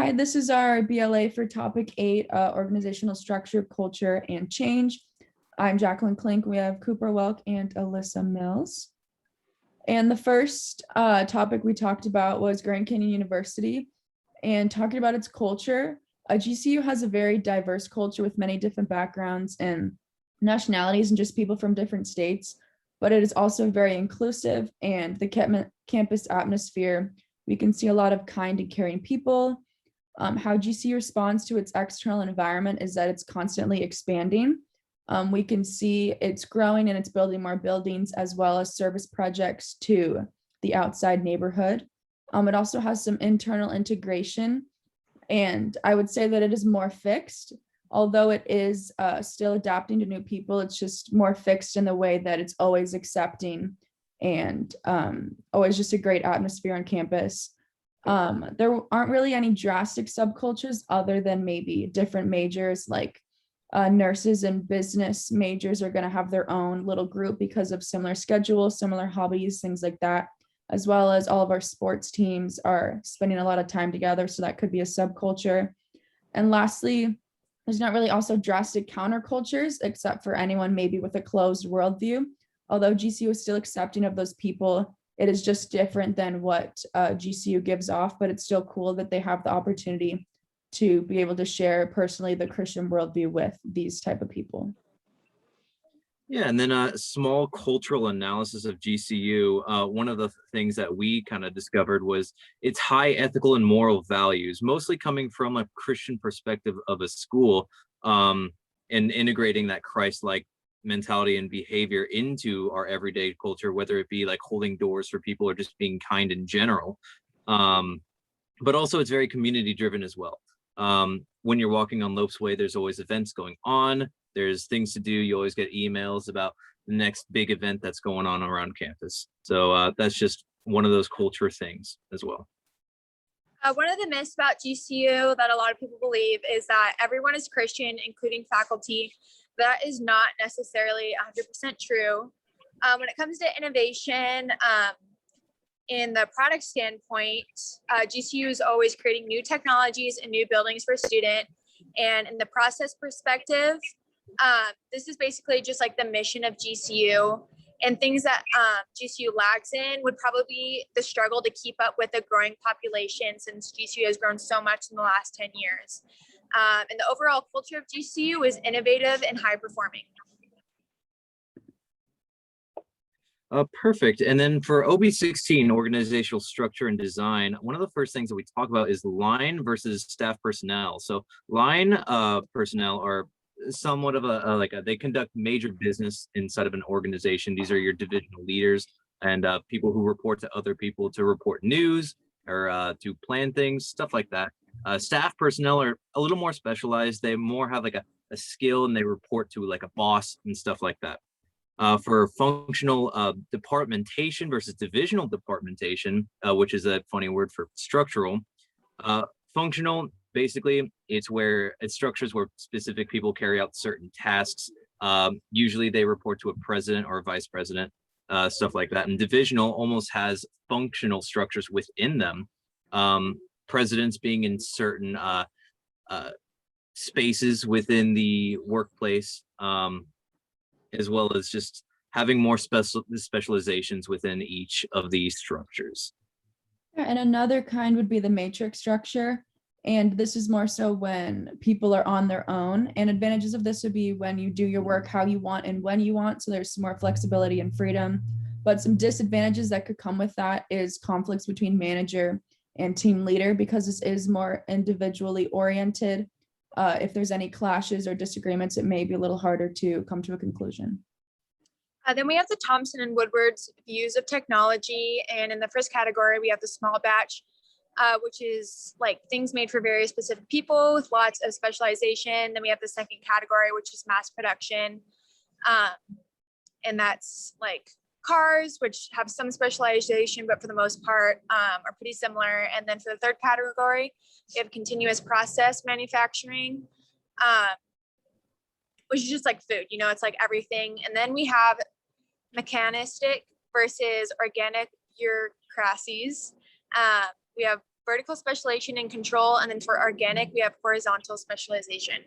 Hi, this is our BLA for topic 8, organizational structure, culture, and change. I'm Jacqueline Klink. We have Cooper Welk and Alyssa Mills. And the first topic we talked about was Grand Canyon University and talking about its culture. GCU has a very diverse culture with many different backgrounds and nationalities and just people from different states, but it is also very inclusive, and the campus atmosphere, we can see a lot of kind and caring people. How GCU responds to its external environment is that it's constantly expanding. We can see it's growing and it's building more buildings as well as service projects to the outside neighborhood. It also has some internal integration, and I would say that it is more fixed, although it is still adapting to new people. It's just more fixed in the way that it's always accepting and always just a great atmosphere on campus. There aren't really any drastic subcultures other than maybe different majors, like nurses and business majors are going to have their own little group because of similar schedules, similar hobbies, things like that, as well as all of our sports teams are spending a lot of time together. So that could be a subculture. And lastly, there's not really also drastic countercultures, except for anyone maybe with a closed worldview. Although GCU is still accepting of those people, it is just different than what GCU gives off, but it's still cool that they have the opportunity to be able to share personally the Christian worldview with these type of people. Yeah, and then a small cultural analysis of GCU. One of the things that we kind of discovered was its high ethical and moral values, mostly coming from a Christian perspective of a school, and integrating that Christ-like mentality and behavior into our everyday culture, whether it be like holding doors for people or just being kind in general. But also it's very community driven as well. When you're walking on Lopes Way, there's always events going on. There's things to do. You always get emails about the next big event that's going on around campus. So that's just one of those culture things as well. One of the myths about GCU that a lot of people believe is that everyone is Christian, including faculty. That is not necessarily 100% true. When it comes to innovation, in the product standpoint, GCU is always creating new technologies and new buildings for students. And in the process perspective, this is basically just like the mission of GCU, and things that GCU lags in would probably be the struggle to keep up with a growing population, since GCU has grown so much in the last 10 years. And the overall culture of GCU is innovative and high performing. Perfect. And then for OB16, organizational structure and design, one of the first things that we talk about is line versus staff personnel. So line personnel are somewhat of they conduct major business inside of an organization. These are your divisional leaders and people who report to other people to report news or to plan things, stuff like that. Staff personnel are a little more specialized. They more have like a skill, and they report to like a boss and stuff like that. For functional departmentation versus divisional departmentation, which is a funny word for structural. Functional, basically, it's structures where specific people carry out certain tasks. Usually they report to a president or a vice president, stuff like that. And divisional almost has functional structures within them. Presidents being in certain spaces within the workplace, as well as just having more specializations within each of these structures. And another kind would be the matrix structure. And this is more so when people are on their own. And advantages of this would be when you do your work how you want and when you want. So there's some more flexibility and freedom. But some disadvantages that could come with that is conflicts between manager and team leader, because this is more individually oriented. If there's any clashes or disagreements, it may be a little harder to come to a conclusion. Then we have the Thompson and Woodward's views of technology. And in the first category, we have the small batch, which is like things made for very specific people with lots of specialization. Then we have the second category, which is mass production. And that's like cars, which have some specialization, but for the most part are pretty similar. And then for the third category, we have continuous process manufacturing, which is just like food, it's like everything. And then we have mechanistic versus organic bureaucracies. We have vertical specialization and control. And then for organic, we have horizontal specialization.